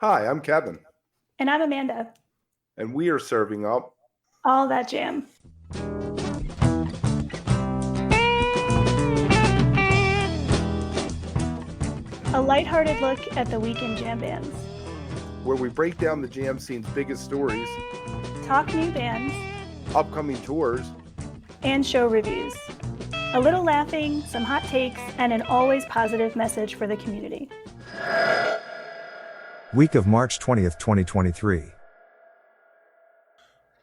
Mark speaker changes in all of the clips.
Speaker 1: Hi, I'm Kevin,
Speaker 2: And I'm Amanda.
Speaker 1: and we are serving up.
Speaker 2: All that jam. A lighthearted look at the weekend jam bands.
Speaker 1: Where we break down the jam scene's biggest stories,
Speaker 2: Talk new bands.
Speaker 1: upcoming tours,
Speaker 2: And show reviews. A little laughing, some hot takes, and an always positive message for the community.
Speaker 3: Week of March 20th, 2023.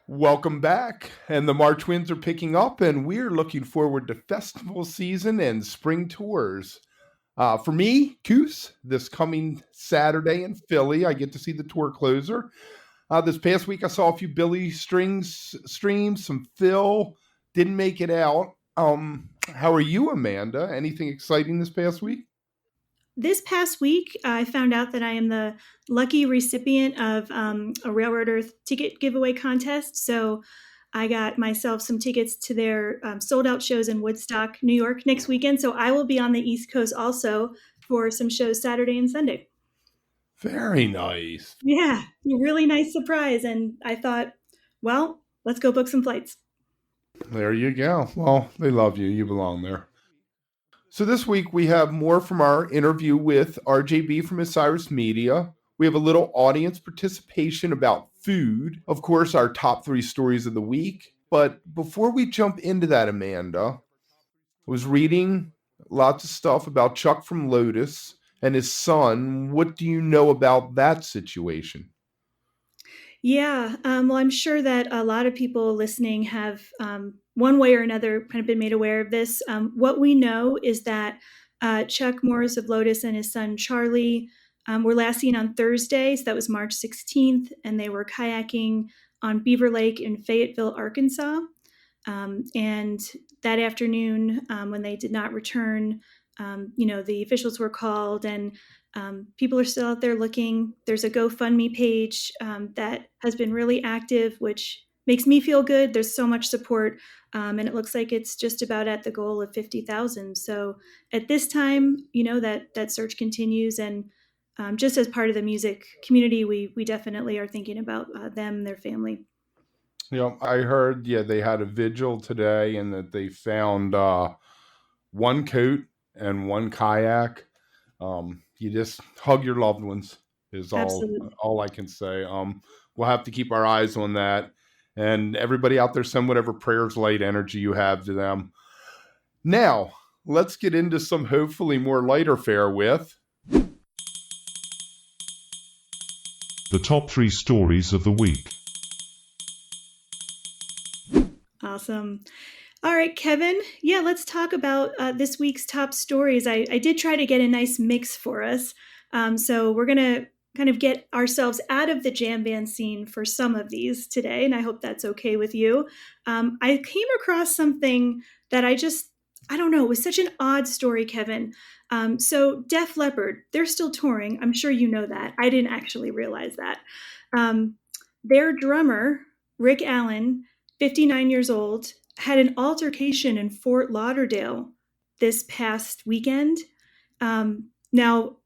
Speaker 1: Welcome back. And the March winds are picking up, and we're looking forward to festival season and spring tours. For me, Coos, this coming Saturday in Philly, I get to see the tour closer. This past week, I saw a few Billy Strings streams, some Phil. Didn't make it out. How are you, Amanda? Anything exciting this past week?
Speaker 2: This past week, I found out that I am the lucky recipient of a Railroad Earth ticket giveaway contest. So I got myself some tickets to their sold out shows in Woodstock, New York next weekend. So I will be on the East Coast also for some shows Saturday and Sunday.
Speaker 1: Very nice.
Speaker 2: Yeah, really nice surprise. And I thought, well, let's go book some flights.
Speaker 1: There you go. Well, they love you. You belong there. So this week we have more from our interview with RJB from Osiris Media. We have a little audience participation about food. Of course, our top 3 stories of the week. But before we jump into that, Amanda, I was reading lots of stuff about Chuck from Lotus and his son. What do you know about that situation?
Speaker 2: Yeah, well, I'm sure that a lot of people listening have, one way or another, kind of been made aware of this. What we know is that Chuck Morris of Lotus and his son Charlie were last seen on Thursday, so that was March 16th, and they were kayaking on Beaver Lake in Fayetteville, Arkansas. And that afternoon, when they did not return, the officials were called, and people are still out there looking. There's a GoFundMe page that has been really active, which makes me feel good. There's so much support, and it looks like it's just about at the goal of 50,000. So at this time, that search continues, and just as part of the music community, we definitely are thinking about them, their family.
Speaker 1: I heard, they had a vigil today and that they found one coat and one kayak. You just hug your loved ones is
Speaker 2: Absolutely.
Speaker 1: all I can say. We'll have to keep our eyes on that. And everybody out there, send whatever prayers, light energy you have to them. Now, let's get into some hopefully more lighter fare with
Speaker 4: the top 3 stories of the week.
Speaker 2: Awesome. All right, Kevin. Yeah, let's talk about this week's top stories. I did try to get a nice mix for us. So we're going to kind of get ourselves out of the jam band scene for some of these today, and I hope that's okay with you. I came across something that I don't know, it was such an odd story, Kevin. So Def Leppard, they're still touring. I'm sure you know that. I didn't actually realize that. Their drummer, Rick Allen, 59 years old, had an altercation in Fort Lauderdale this past weekend. Now,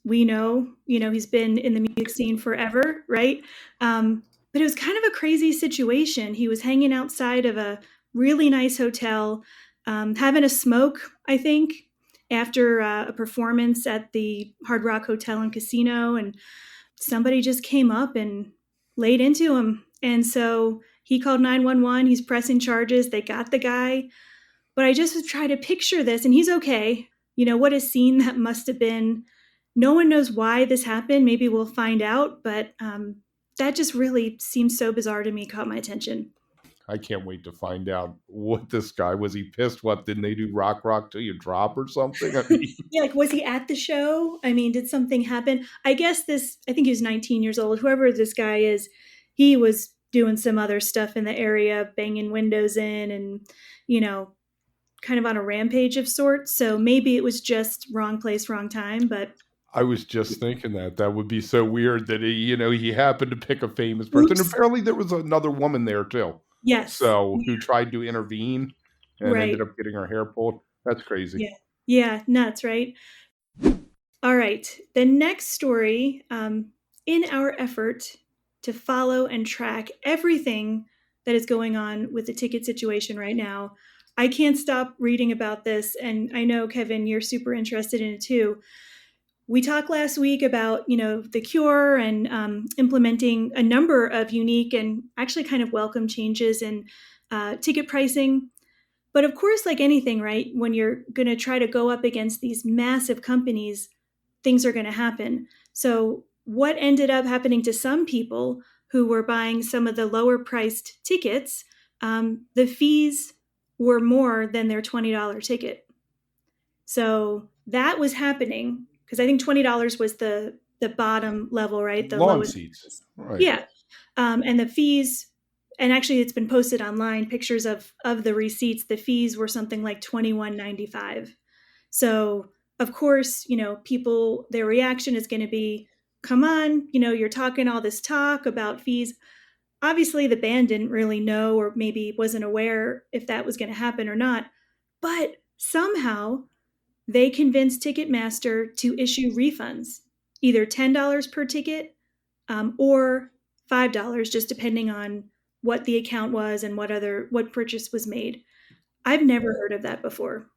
Speaker 2: we know, he's been in the music scene forever, right? But it was kind of a crazy situation. He was hanging outside of a really nice hotel, having a smoke, I think, after a performance at the Hard Rock Hotel and Casino, and somebody just came up and laid into him. And so he called 911. He's pressing charges. They got the guy. But I just was trying to picture this, and he's okay. What a scene that must have been. No one knows why this happened. Maybe we'll find out. But that just really seemed so bizarre to me, caught my attention.
Speaker 1: I can't wait to find out what this guy was. He pissed? What didn't they do? Rock till you drop or something? I mean,
Speaker 2: Yeah, like, was he at the show? I mean, did something happen? I think he was 19 years old. Whoever this guy is, he was doing some other stuff in the area, banging windows in and, kind of on a rampage of sorts. So maybe it was just wrong place, wrong time. But
Speaker 1: I was just thinking that would be so weird that he happened to pick a famous person. And
Speaker 2: oops.
Speaker 1: apparently there was another woman there too.
Speaker 2: Yes.
Speaker 1: So who tried to intervene and
Speaker 2: Right.
Speaker 1: ended up getting her hair pulled. That's crazy.
Speaker 2: Yeah. Yeah. Nuts, right? All right. The next story in our effort to follow and track everything that is going on with the ticket situation right now, I can't stop reading about this. And I know, Kevin, you're super interested in it too. We talked last week about, The Cure and implementing a number of unique and actually kind of welcome changes in ticket pricing. But of course, like anything, right, when you're going to try to go up against these massive companies, things are going to happen. So what ended up happening to some people who were buying some of the lower priced tickets, the fees were more than their $20 ticket. So that was happening because I think $20 was the bottom level, right? The
Speaker 1: Lawn
Speaker 2: lowest.
Speaker 1: seats. Right.
Speaker 2: Yeah. And the fees, and actually it's been posted online, pictures of the receipts, the fees were something like $21.95. So of course, people, their reaction is going to be, come on, you're talking all this talk about fees. Obviously the band didn't really know, or maybe wasn't aware if that was going to happen or not, but somehow they convinced Ticketmaster to issue refunds, either $10 per ticket or $5, just depending on what the account was and what purchase was made. I've never heard of that before.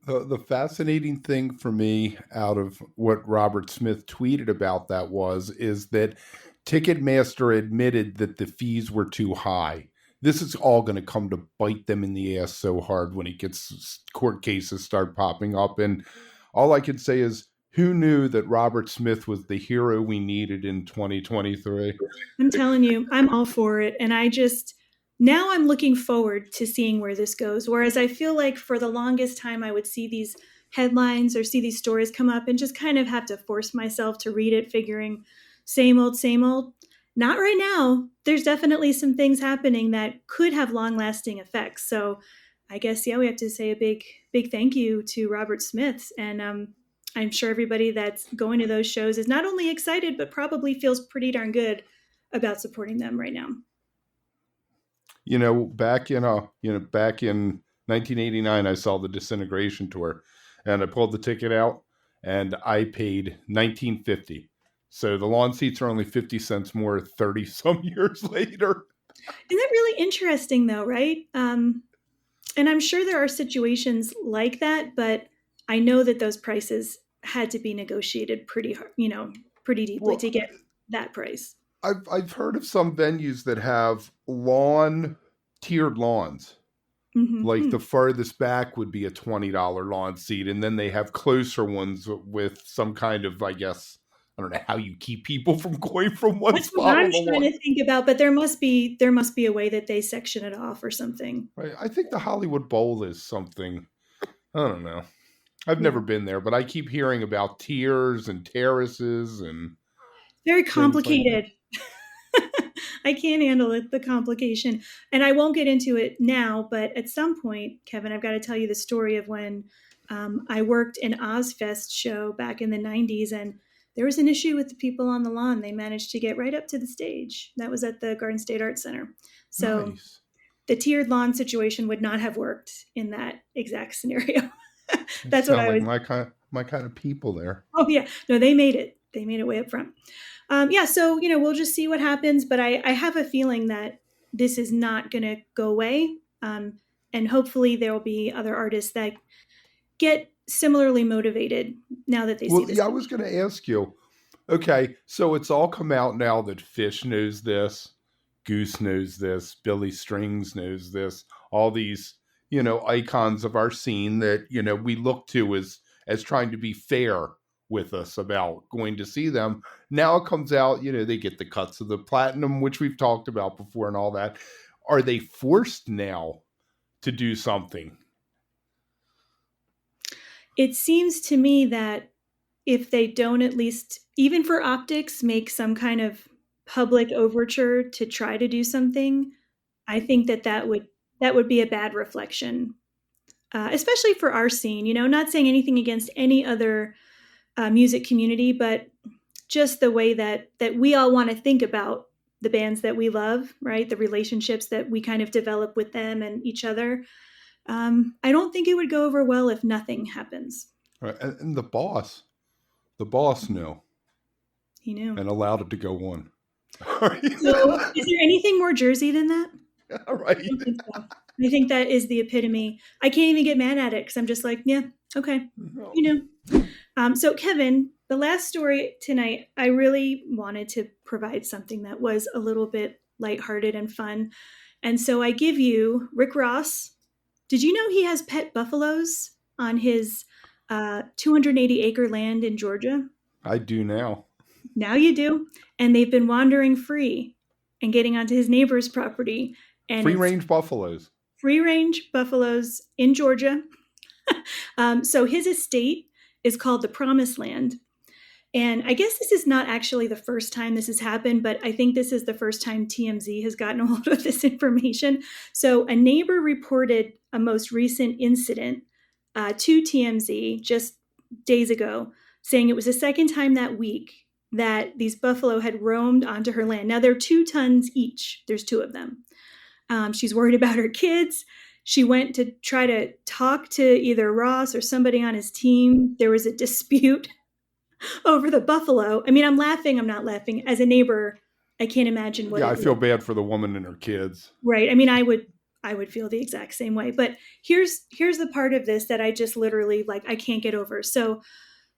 Speaker 1: The fascinating thing for me out of what Robert Smith tweeted about that is that Ticketmaster admitted that the fees were too high. This is all going to come to bite them in the ass so hard when it gets court cases start popping up. And all I can say is, who knew that Robert Smith was the hero we needed in 2023?
Speaker 2: I'm telling you, I'm all for it. And now I'm looking forward to seeing where this goes. Whereas I feel like for the longest time, I would see these headlines or see these stories come up and just kind of have to force myself to read it, figuring same old, same old. Not right now. There's definitely some things happening that could have long-lasting effects. So I guess, we have to say a big, big thank you to Robert Smith. And I'm sure everybody that's going to those shows is not only excited, but probably feels pretty darn good about supporting them right now.
Speaker 1: Back in 1989, I saw the Disintegration tour, and I pulled the ticket out, and I paid $19.50. So the lawn seats are only 50 cents more 30 some years later.
Speaker 2: Isn't that really interesting, though, right? And I'm sure there are situations like that, but I know that those prices had to be negotiated pretty hard, pretty deeply to get that price.
Speaker 1: I've heard of some venues that have tiered lawns.
Speaker 2: Mm-hmm.
Speaker 1: Like the farthest back would be a $20 lawn seat, and then they have closer ones with some kind of, I guess, I don't know how you keep people from going from one
Speaker 2: That's
Speaker 1: spot.
Speaker 2: What I'm trying to think about, but there must be a way that they section it off or something.
Speaker 1: Right. I think the Hollywood Bowl is something. I don't know. I've never been there, but I keep hearing about tiers and terraces and
Speaker 2: very complicated. I can't handle it, the complication. And I won't get into it now, but at some point, Kevin, I've got to tell you the story of when I worked an Ozfest show back in the 90s, and there was an issue with the people on the lawn. They managed to get right up to the stage. That was at the Garden State Arts Center. So
Speaker 1: nice.
Speaker 2: The tiered lawn situation would not have worked in that exact scenario. That's what I was.
Speaker 1: My kind of people there.
Speaker 2: Oh yeah, no, they made it. They made it way up front. So we'll just see what happens. But I have a feeling that this is not going to go away, and hopefully there will be other artists that get similarly motivated now that they see this.
Speaker 1: Yeah, I was going to ask you. Okay, so it's all come out now that Fish knows this, Goose knows this, Billy Strings knows this. All these icons of our scene that we look to as trying to be fair with us about going to see them. Now it comes out, they get the cuts of the platinum, which we've talked about before and all that. Are they forced now to do something?
Speaker 2: It seems to me that if they don't at least, even for optics, make some kind of public overture to try to do something, I think that would be a bad reflection, especially for our scene. Not saying anything against any other music community, but just the way that we all want to think about the bands that we love, right? The relationships that we kind of develop with them and each other. I don't think it would go over well if nothing happens.
Speaker 1: Right. And the boss knew.
Speaker 2: He knew.
Speaker 1: And allowed it to go on.
Speaker 2: So, is there anything more Jersey than that?
Speaker 1: All right.
Speaker 2: I don't think so. I think that is the epitome. I can't even get mad at it because I'm just like, yeah, okay, you know. So, Kevin, the last story tonight, I really wanted to provide something that was a little bit lighthearted and fun. And so I give you Rick Ross. Did you know he has pet buffaloes on his 280-acre land in Georgia?
Speaker 1: I do now.
Speaker 2: Now you do. And they've been wandering free and getting onto his neighbor's property. And
Speaker 1: Free range buffaloes.
Speaker 2: Free range buffaloes in Georgia. So his estate is called the Promised Land. And I guess this is not actually the first time this has happened, but I think this is the first time TMZ has gotten a hold of this information. So a neighbor reported a most recent incident to TMZ just days ago, saying it was the second time that week that these buffalo had roamed onto her land. Now they're 2 tons each. There's 2 of them. She's worried about her kids. She went to try to talk to either Ross or somebody on his team. There was a dispute over the buffalo. I mean, I'm laughing. I'm not laughing. As a neighbor, I can't imagine what.
Speaker 1: Yeah, I feel bad for the woman and her kids.
Speaker 2: Right. I mean, I would feel the exact same way. But here's the part of this that I just literally I can't get over. So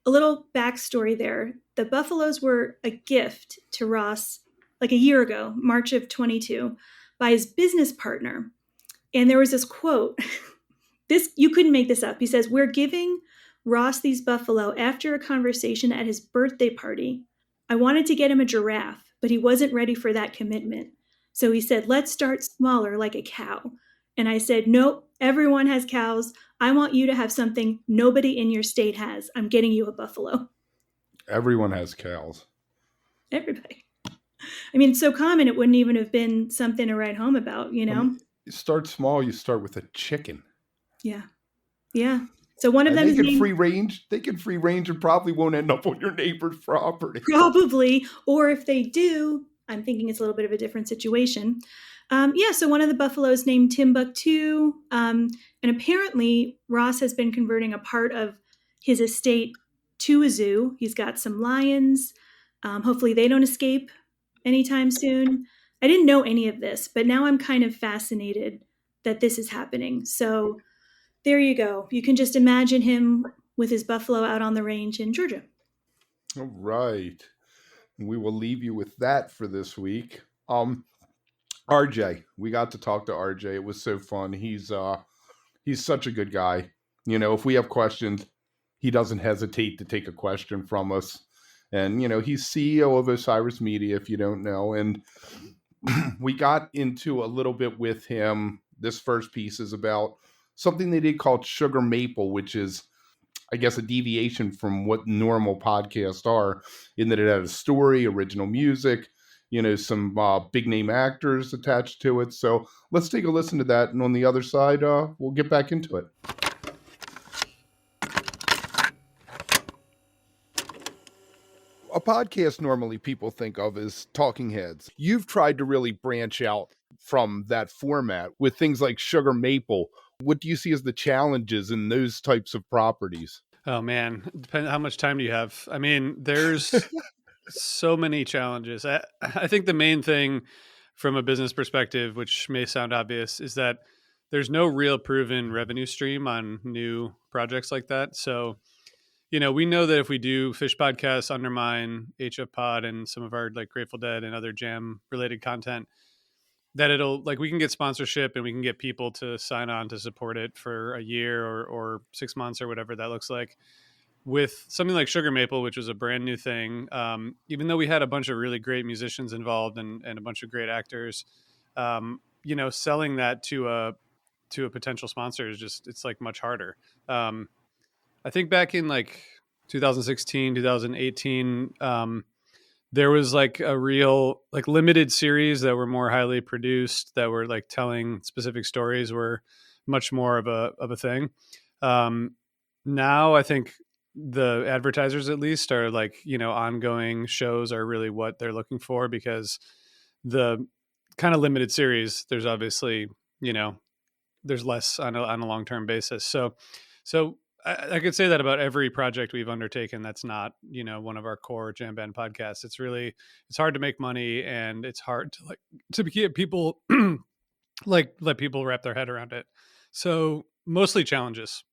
Speaker 2: a little backstory there. The buffaloes were a gift to Ross like a year ago, March of 22, by his business partner. And there was this quote. This, you couldn't make this up. He says, "We're giving Ross these buffalo after a conversation at his birthday party. I wanted to get him a giraffe, but he wasn't ready for that commitment. So he said, let's start smaller like a cow. And I said, nope, everyone has cows. I want you to have something nobody in your state has. I'm getting you a buffalo."
Speaker 1: Everyone has cows.
Speaker 2: Everybody. I mean, it's so common it wouldn't even have been something to write home about, you know?
Speaker 1: You start small, you start with a chicken.
Speaker 2: Yeah. Yeah. So one of them is
Speaker 1: named, free range. They can free range and probably won't end up on your neighbor's property.
Speaker 2: Probably. Or if they do, I'm thinking it's a little bit of a different situation. So one of the buffaloes named Timbuktu. And apparently Ross has been converting a part of his estate to a zoo. He's got some lions. Hopefully they don't escape anytime soon. I didn't know any of this, but now I'm kind of fascinated that this is happening. So there you go. You can just imagine him with his buffalo out on the range in Georgia.
Speaker 1: All right. We will leave you with that for this week. RJ, we got to talk to RJ. It was so fun. He's such a good guy. You know, if we have questions, he doesn't hesitate to take a question from us. And, you know, he's CEO of Osiris Media, if you don't know. And we got into a little bit with him. This first piece is about something they did called Sugar Maple, which is, I guess, a deviation from what normal podcasts are, in that it had a story, original music, you know, some big name actors attached to it. So let's take a listen to that. And on the other side, we'll get back into it. A podcast normally people think of as talking heads. You've tried to really branch out from that format with things like Sugar Maple. What do you see as the challenges in those types of properties?
Speaker 5: Oh man, depends how much time do you have. I mean, there's so many challenges. I think the main thing from a business perspective, which may sound obvious, is that there's no real proven revenue stream on new projects like that. So, you know, we know that if we do fish podcasts, Undermine, HF Pod, and some of our like Grateful Dead and other jam related content, that it'll we can get sponsorship and we can get people to sign on to support it for a year or 6 months or whatever that looks like. With something like Sugar Maple, which was a brand new thing, even though we had a bunch of really great musicians involved and a bunch of great actors, you know, selling that to a potential sponsor is just, it's like much harder. I think back in like 2016, 2018, there was like a real like limited series that were more highly produced, that were like telling specific stories, were much more of a thing. Now I think the advertisers at least are like, you know, ongoing shows are really what they're looking for, because the kind of limited series, there's obviously, you know, there's less on a long-term basis. So I could say that about every project we've undertaken that's not, one of our core jam band podcasts. It's hard to make money, and it's hard to get people let people wrap their head around it. So mostly challenges.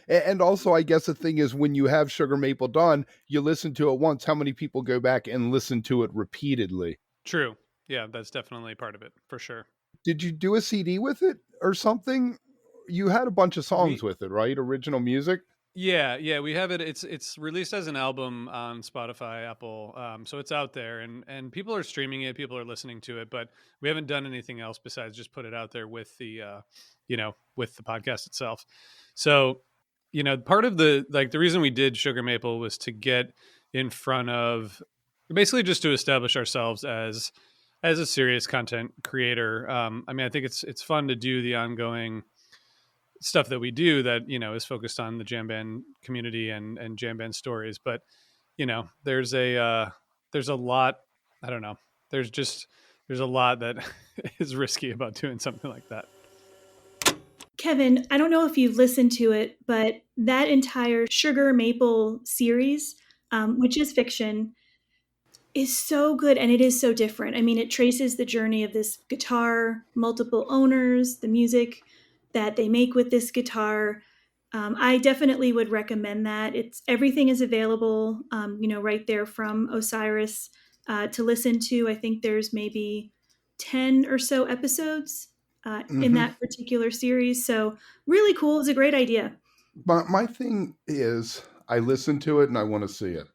Speaker 1: And also, I guess the thing is, when you have Sugar Maple done, you listen to it once. How many people go back and listen to it repeatedly?
Speaker 5: True. Yeah, that's definitely part of it for sure.
Speaker 1: Did you do a CD with it or something? You had a bunch of songs with it, right? Original music?
Speaker 5: Yeah, we have it. It's released as an album on Spotify, Apple, so it's out there, and people are streaming it, people are listening to it, but we haven't done anything else besides just put it out there with the, with the podcast itself. So, part of the reason we did Sugar Maple was to get in front of, basically just to establish ourselves as a serious content creator. I mean, I think it's fun to do the ongoing stuff that we do that is focused on the jam band community and jam band stories, but there's a lot, I don't know, there's a lot that is risky about doing something like that.
Speaker 2: Kevin, I don't know if you've listened to it, but that entire Sugar Maple series, which is fiction, is so good, and it is so different. I mean, it traces the journey of this guitar, multiple owners, the music that they make with this guitar. I definitely would recommend that. Everything is available, right there from Osiris to listen to. I think there's maybe 10 or so episodes in that particular series. So really cool. It's a great idea.
Speaker 1: But my thing is, I listen to it and I want to see it.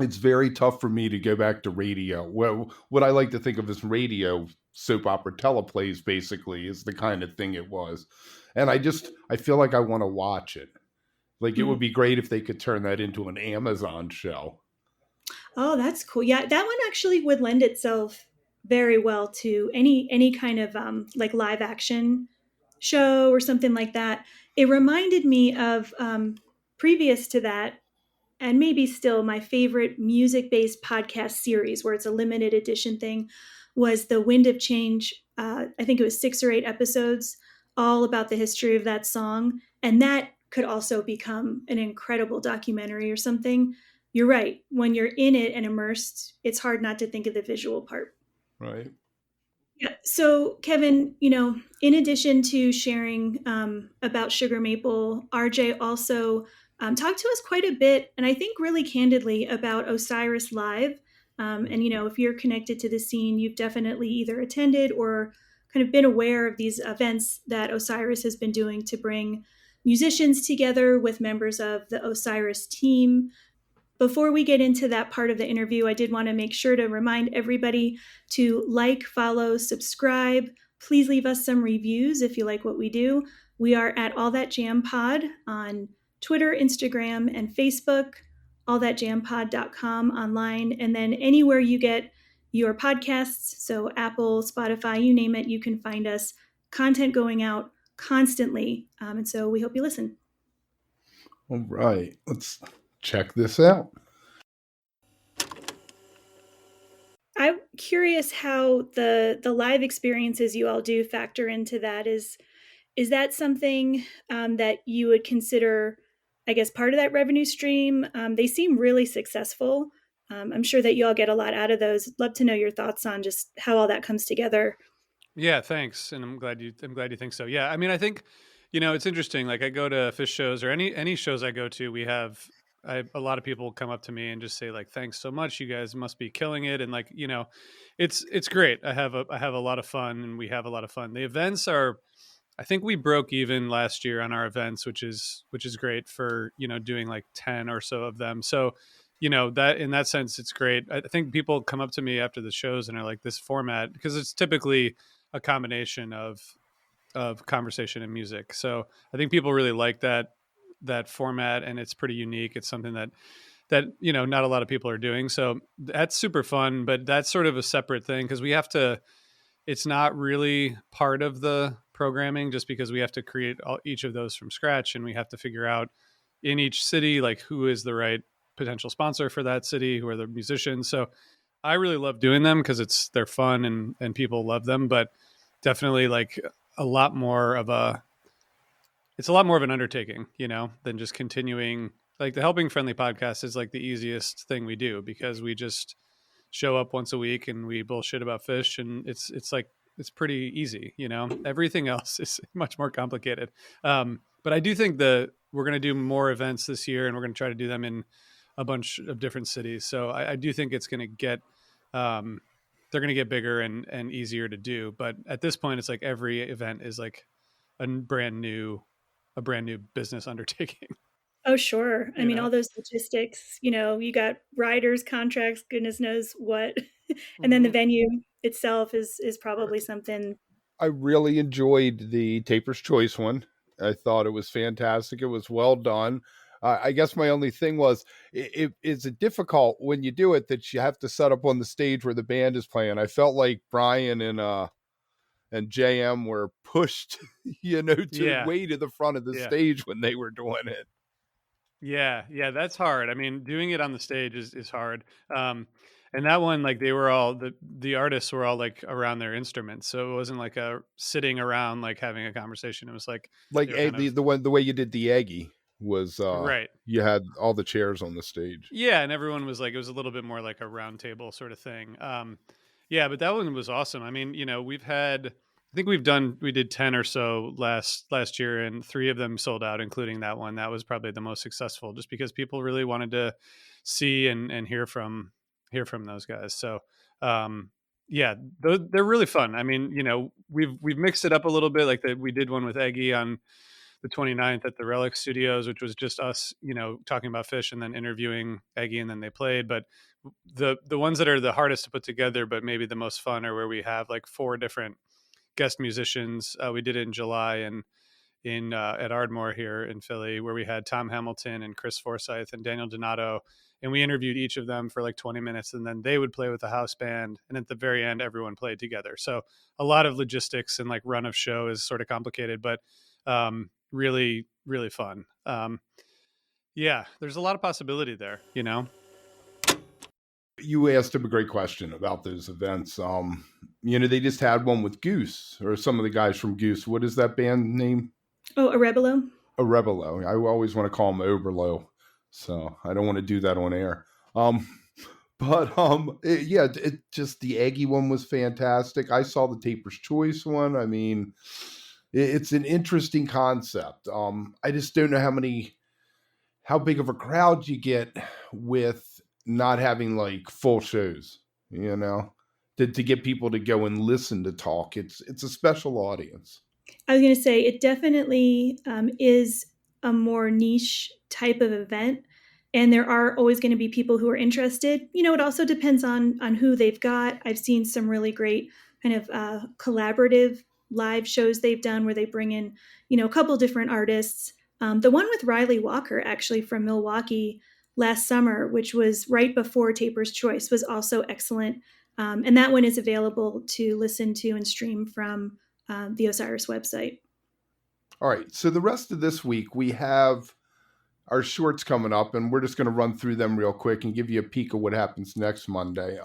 Speaker 1: It's very tough for me to go back to radio. Well, what I like to think of as radio soap opera teleplays basically is the kind of thing it was. And I feel like I want to watch it. Like, it would be great if they could turn that into an Amazon show.
Speaker 2: Oh, that's cool. Yeah, that one actually would lend itself very well to any kind of like live action show or something like that. It reminded me of previous to that, and maybe still my favorite music-based podcast series where it's a limited edition thing, was the Wind of Change. I think it was 6 or 8 episodes, all about the history of that song. And that could also become an incredible documentary or something. You're right. When you're in it and immersed, it's hard not to think of the visual part.
Speaker 1: Right.
Speaker 2: Yeah. So, Kevin, in addition to sharing about Sugar Maple, RJ also talked to us quite a bit, and I think really candidly, about Osiris Live. And, if you're connected to the scene, you've definitely either attended or kind of been aware of these events that Osiris has been doing to bring musicians together with members of the Osiris team. Before we get into that part of the interview, I did want to make sure to remind everybody to like, follow, subscribe. Please leave us some reviews if you like what we do. We are at All That Jam Pod on Twitter, Instagram, and Facebook, allthatjampod.com online, and then anywhere you get your podcasts, so Apple, Spotify, you name it, you can find us. Content going out constantly, and so we hope you listen.
Speaker 1: All right, let's check this out.
Speaker 2: I'm curious how the live experiences you all do factor into that. Is that something that you would consider, I guess, part of that revenue stream? They seem really successful. I'm sure that you all get a lot out of those. Love to know your thoughts on just how all that comes together.
Speaker 5: Yeah, thanks, and I'm glad you think so. Yeah, I mean, I think it's interesting. Like, I go to Fish shows or any shows I go to, a lot of people come up to me and just say, like, thanks so much, you guys must be killing it, and like, it's great. I have a lot of fun, and we have a lot of fun. The events are, I think we broke even last year on our events, which is great for doing like 10 or so of them. So that in that sense, it's great. I think people come up to me after the shows and are like, this format, because it's typically a combination of conversation and music. So I think people really like that format, and it's pretty unique. It's something that not a lot of people are doing. So that's super fun, but that's sort of a separate thing, because it's not really part of the programming, just because we have to create each of those from scratch, and we have to figure out in each city, like, who is the right potential sponsor for that city, who are the musicians. So I really love doing them because they're fun and people love them, but definitely like a lot more of a it's a lot more of an undertaking, than just continuing. Like the Helping Friendly podcast is like the easiest thing we do because we just show up once a week and we bullshit about fish, and it's like it's pretty easy. Everything else is much more complicated. But I do think that we're going to do more events this year, and we're going to try to do them in a bunch of different cities. So I do think it's going to get they're going to get bigger and easier to do. But at this point, it's like every event is like a brand new business undertaking.
Speaker 2: Oh, sure. I mean,
Speaker 5: know?
Speaker 2: all those logistics, you got riders, contracts, goodness knows what. And then the venue itself is probably something.
Speaker 1: I really enjoyed the Taper's Choice one. I thought it was fantastic. It was well done. I guess my only thing was, is it difficult when you do it that you have to set up on the stage where the band is playing? I felt like Brian and JM were pushed, way to the front of the stage when they were doing it.
Speaker 5: Yeah, that's hard. I mean, doing it on the stage is hard. And that one, like they were all the artists were all like around their instruments, so it wasn't like a sitting around like having a conversation. It was like
Speaker 1: the way you did the Aggie was
Speaker 5: right.
Speaker 1: You had all the chairs on the stage.
Speaker 5: Yeah, and everyone was like, it was a little bit more like a round table sort of thing. Yeah, but that one was awesome. I mean, we did 10 or so last year, and 3 of them sold out, including that one. That was probably the most successful, just because people really wanted to see and hear from those guys. So, yeah, they're really fun. I mean, we've mixed it up a little bit. Like we did one with Eggy on the 29th at the Relic Studios, which was just us, talking about fish and then interviewing Eggy, and then they played. But the ones that are the hardest to put together, but maybe the most fun, are where we have like 4 different guest musicians. We did it in July and at Ardmore here in Philly, where we had Tom Hamilton and Chris Forsyth and Daniel Donato, and we interviewed each of them for like 20 minutes, and then they would play with the house band, and at the very end everyone played together. So a lot of logistics and like run of show is sort of complicated, but really, really fun. Yeah, there's a lot of possibility there.
Speaker 1: You asked him a great question about those events. They just had one with Goose, or some of the guys from Goose. What is that band name?
Speaker 2: Oh, Arebelo.
Speaker 1: Arebelo. I always want to call them Oberlo, so I don't want to do that on air. Just the Aggie one was fantastic. I saw the Taper's Choice one. I mean, it's an interesting concept. I just don't know how big of a crowd you get with not having like full shows, to get people to go and listen to talk. It's a special audience.
Speaker 2: I was going to say, it definitely is a more niche type of event, and there are always going to be people who are interested. It also depends on who they've got. I've seen some really great kind of collaborative live shows they've done where they bring in, a couple different artists. The one with Riley Walker, actually from Milwaukee last summer, which was right before Taper's Choice, was also excellent. And that one is available to listen to and stream from the Osiris website.
Speaker 1: All right. So the rest of this week, we have our shorts coming up, and we're just going to run through them real quick and give you a peek of what happens next Monday.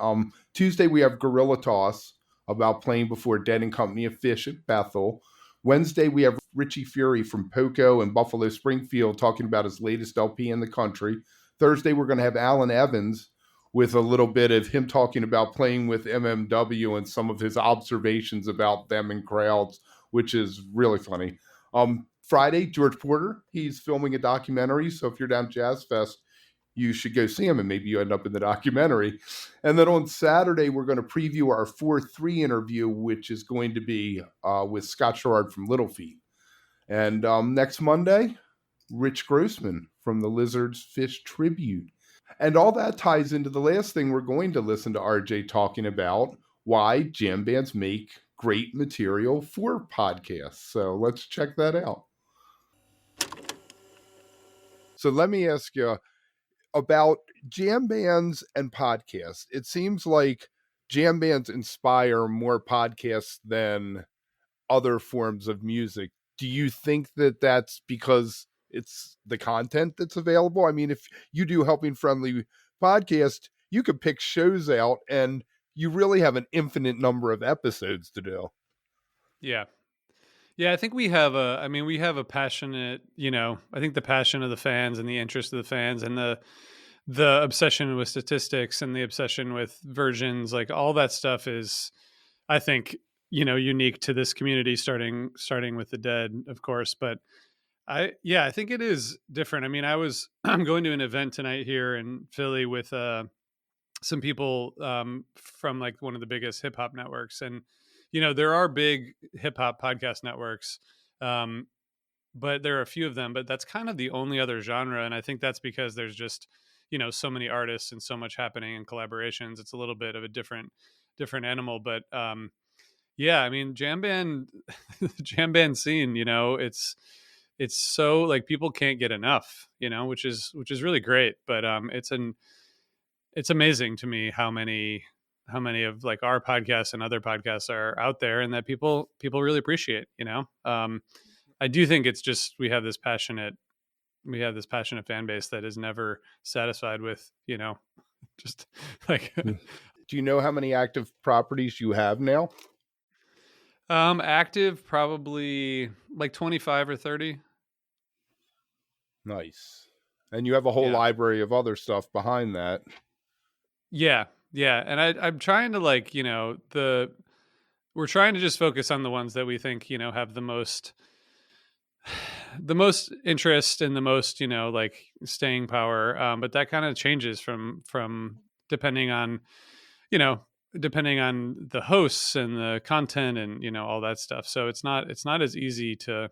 Speaker 1: Tuesday, we have Gorilla Toss about playing before Dead and Company of Fish at Bethel. Wednesday, we have Richie Fury from Poco and Buffalo Springfield talking about his latest LP in the country. Thursday, we're going to have Alan Evans with a little bit of him talking about playing with MMW and some of his observations about them and crowds, which is really funny. Friday, George Porter, he's filming a documentary. So if you're down at Jazz Fest, you should go see him, and maybe you end up in the documentary. And then on Saturday, we're going to preview our 4-3 interview, which is going to be with Scott Sherrard from Little Feet. And next Monday, Rich Grossman from the Lizards Fish Tribute. And all that ties into the last thing we're going to listen to RJ talking about, why jam bands make great material for podcasts. So let's check that out. So let me ask you about jam bands and podcasts. It seems like jam bands inspire more podcasts than other forms of music. Do you think that that's because it's the content that's available? I mean, if you do Helping Friendly podcast, you could pick shows out and you really have an infinite number of episodes to do.
Speaker 5: Yeah. Yeah, I think we have a passionate, I think the passion of the fans and the interest of the fans and the obsession with statistics and the obsession with versions, like all that stuff is, I think, unique to this community, starting with the dead, of course. But I think it is different. I mean, I'm going to an event tonight here in Philly with some people from like one of the biggest hip hop networks, and there are big hip hop podcast networks, um, but there are a few of them. But that's kind of the only other genre, and I think that's because there's just so many artists and so much happening in collaborations. It's a little bit of a different animal, but yeah, I mean, jam band, jam band scene. It's so like people can't get enough, which is really great. But it's amazing to me how many of like our podcasts and other podcasts are out there, and that people really appreciate. I do think it's just we have this passionate fan base that is never satisfied with just like
Speaker 1: Do you know how many active properties you have now?
Speaker 5: active, probably like 25 or 30.
Speaker 1: Nice. And you have a whole
Speaker 5: Yeah.
Speaker 1: library of other stuff behind that.
Speaker 5: Yeah, and I'm trying to like we're trying to just focus on the ones that we think have the most interest and the most like staying power. But that kind of changes from depending on you know depending on the hosts and the content and all that stuff. So it's not as easy to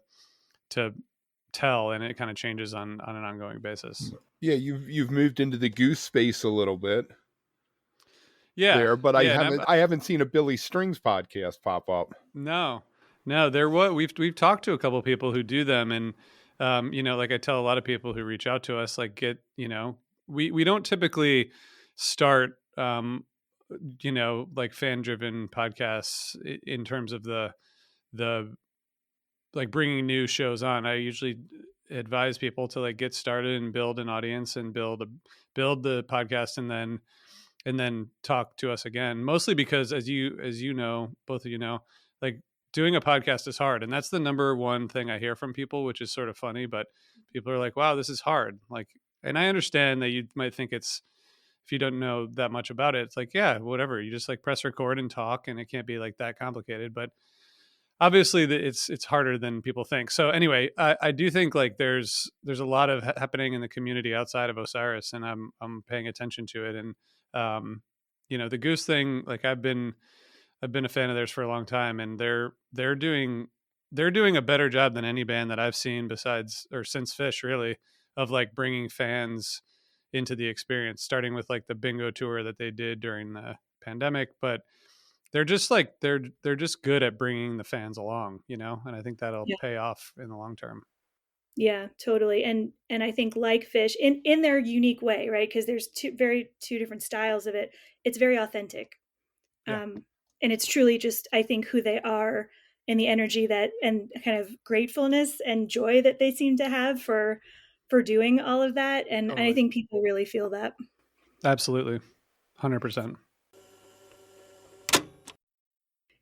Speaker 5: tell, and it kind of changes on an ongoing basis.
Speaker 1: Yeah, you've moved into the goose space a little bit
Speaker 5: Yeah,
Speaker 1: there, but
Speaker 5: yeah, and
Speaker 1: I haven't seen a Billy Strings podcast pop up.
Speaker 5: no, there what we've talked to a couple of people who do them, and like I tell a lot of people who reach out to us, like we don't typically start like fan driven podcasts in terms of the like bringing new shows on. I usually advise people to like get started and build an audience and build the podcast, and then talk to us again, mostly because as you know, both of like doing a podcast is hard, and that's the number one thing I hear from people, which is sort of funny. But people are like, wow, this is hard. Like, and I understand that you might think it's, if you don't know that much about it, it's like, yeah, whatever, you just like press record and talk, and it can't be like that complicated. But obviously it's harder than people think. So anyway, I do think like there's a lot of happening in the community outside of Osiris, and I'm paying attention to it. And the Goose thing, like I've been a fan of theirs for a long time, and they're doing a better job than any band that I've seen besides or since Fish, really, of like bringing fans into the experience, starting with like the bingo tour that they did during the pandemic. But they're just like they're just good at bringing the fans along, and I think that'll pay off in the long term.
Speaker 2: Yeah, totally. And I think like Fish in their unique way, right? Because there's two different styles of it. It's very authentic.
Speaker 5: Yeah.
Speaker 2: And it's truly just, I think, who they are and the energy that and kind of gratefulness and joy that they seem to have for doing all of that. And
Speaker 5: Totally.
Speaker 2: I think people really feel that.
Speaker 5: Absolutely. 100%.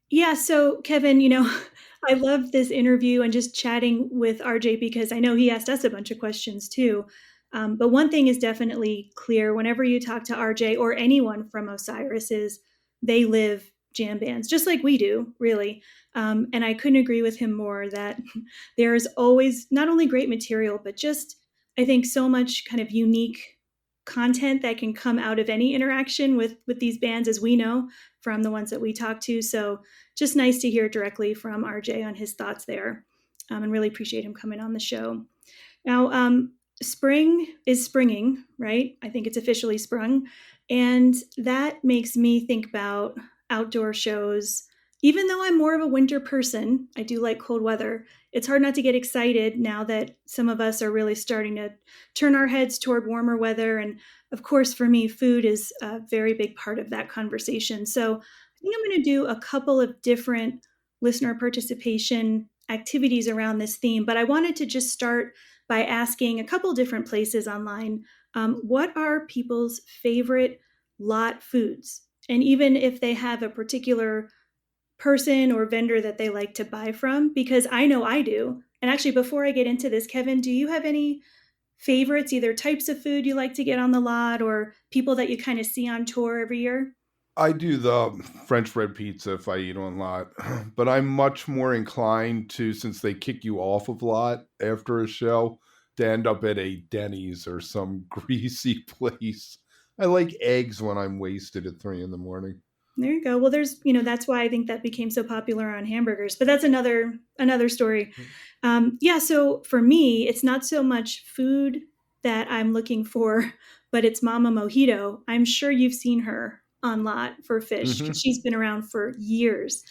Speaker 2: Yeah, so Kevin, I loved this interview and just chatting with RJ because I know he asked us a bunch of questions too. But one thing is definitely clear whenever you talk to RJ or anyone from Osiris is they live jam bands just like we do, really. And I couldn't agree with him more that there is always not only great material, but just, I think, so much kind of unique content that can come out of any interaction with these bands, as we know from the ones that we talk to. So just nice to hear directly from RJ on his thoughts there, and really appreciate him coming on the show. Now, spring is springing, right? I think it's officially sprung. And that makes me think about outdoor shows. Even though I'm more of a winter person, I do like cold weather. It's hard not to get excited now that some of us are really starting to turn our heads toward warmer weather. And of course, for me, food is a very big part of that conversation. So I think I'm going to do a couple of different listener participation activities around this theme. But I wanted to just start by asking a couple different places online, what are people's favorite lot foods? And even if they have a particular person or vendor that they like to buy from, because I know I do. And actually, before I get into this, Kevin, do you have any favorites, either types of food you like to get on the lot or people that you kind of see on tour every year?
Speaker 1: I do the French bread pizza if I eat on lot, but I'm much more inclined to, since they kick you off of lot after a show, to end up at a Denny's or some greasy place. I like eggs when I'm wasted at 3 a.m.
Speaker 2: There you go. Well, there's, that's why I think that became so popular on hamburgers, but that's another story. Yeah. So for me, it's not so much food that I'm looking for, but it's Mama Mojito. I'm sure you've seen her on lot for fish because she's been around for years.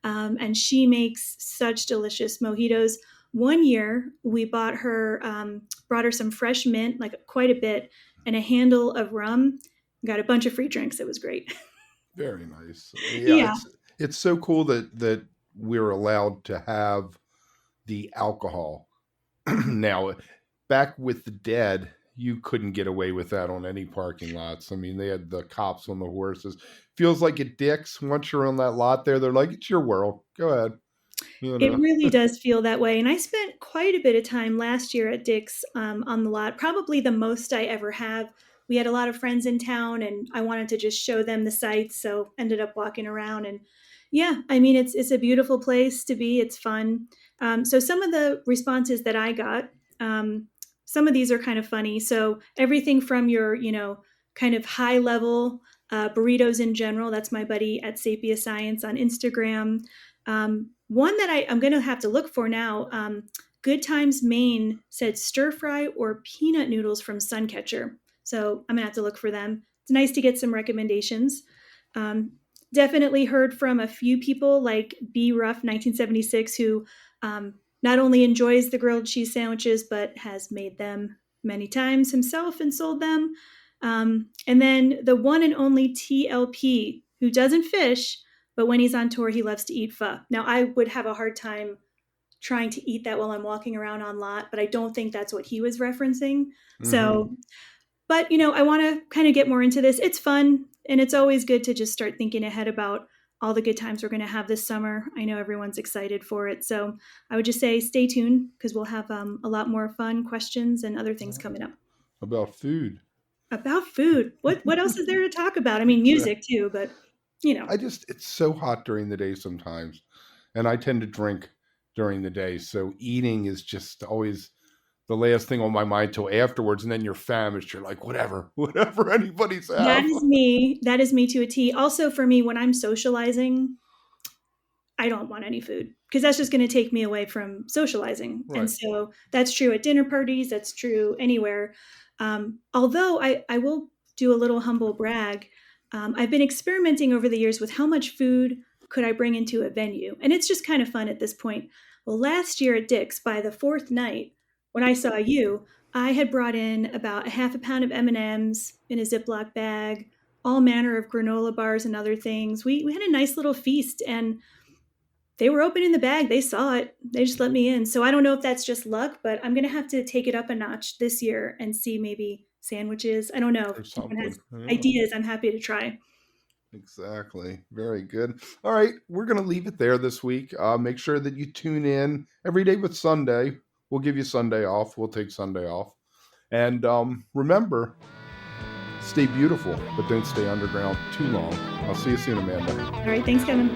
Speaker 2: And she makes such delicious mojitos. One year we brought her some fresh mint, like quite a bit, and a handle of rum. Got a bunch of free drinks. It was great.
Speaker 1: Very nice.
Speaker 2: Yeah.
Speaker 1: It's so cool that we're allowed to have the alcohol. Now, back with the dead, you couldn't get away with that on any parking lots. I mean, they had the cops on the horses. Feels like at Dick's, once you're on that lot there, they're like, it's your world. Go ahead.
Speaker 2: It really does feel that way. And I spent quite a bit of time last year at Dick's on the lot, probably the most I ever have. We had a lot of friends in town and I wanted to just show them the sights. So ended up walking around and yeah, I mean, it's a beautiful place to be. It's fun. So some of the responses that I got, some of these are kind of funny. So everything from your, kind of high level burritos in general. That's my buddy at Sapia Science on Instagram. One that I'm going to have to look for now, Good Times Maine said stir fry or peanut noodles from Suncatcher. So I'm going to have to look for them. It's nice to get some recommendations. Definitely heard from a few people like B Ruff 1976, who not only enjoys the grilled cheese sandwiches, but has made them many times himself and sold them. And then the one and only TLP, who doesn't fish, but when he's on tour, he loves to eat pho. Now, I would have a hard time trying to eat that while I'm walking around on lot, but I don't think that's what he was referencing. So, but, I want to kind of get more into this. It's fun, and it's always good to just start thinking ahead about all the good times we're going to have this summer. I know everyone's excited for it. So I would just say stay tuned because we'll have a lot more fun questions and other things coming up.
Speaker 1: About food.
Speaker 2: About food. What else is there to talk about? I mean, music too, but,
Speaker 1: it's so hot during the day sometimes, and I tend to drink during the day. So eating is just always the last thing on my mind till afterwards, and then you're famished. You're like, whatever anybody's have.
Speaker 2: That is me. That is me to a T. Also, for me, when I'm socializing, I don't want any food because that's just going to take me away from socializing. Right. And so that's true at dinner parties. That's true anywhere. Although I will do a little humble brag. I've been experimenting over the years with how much food could I bring into a venue. And it's just kind of fun at this point. Well, last year at Dick's, by the fourth night, when I saw you, I had brought in about a half a pound of M&Ms in a Ziploc bag, all manner of granola bars and other things. We had a nice little feast, and they were opening the bag. They saw it. They just let me in. So I don't know if that's just luck, but I'm going to have to take it up a notch this year and see maybe sandwiches. I don't know. If someone has ideas, I'm happy to try.
Speaker 1: Exactly. Very good. All right. We're going to leave it there this week. Make sure that you tune in every day with Sunday. We'll give you Sunday off. We'll take Sunday off. And remember, stay beautiful, but don't stay underground too long. I'll see you soon, Amanda.
Speaker 2: All right. Thanks, Kevin.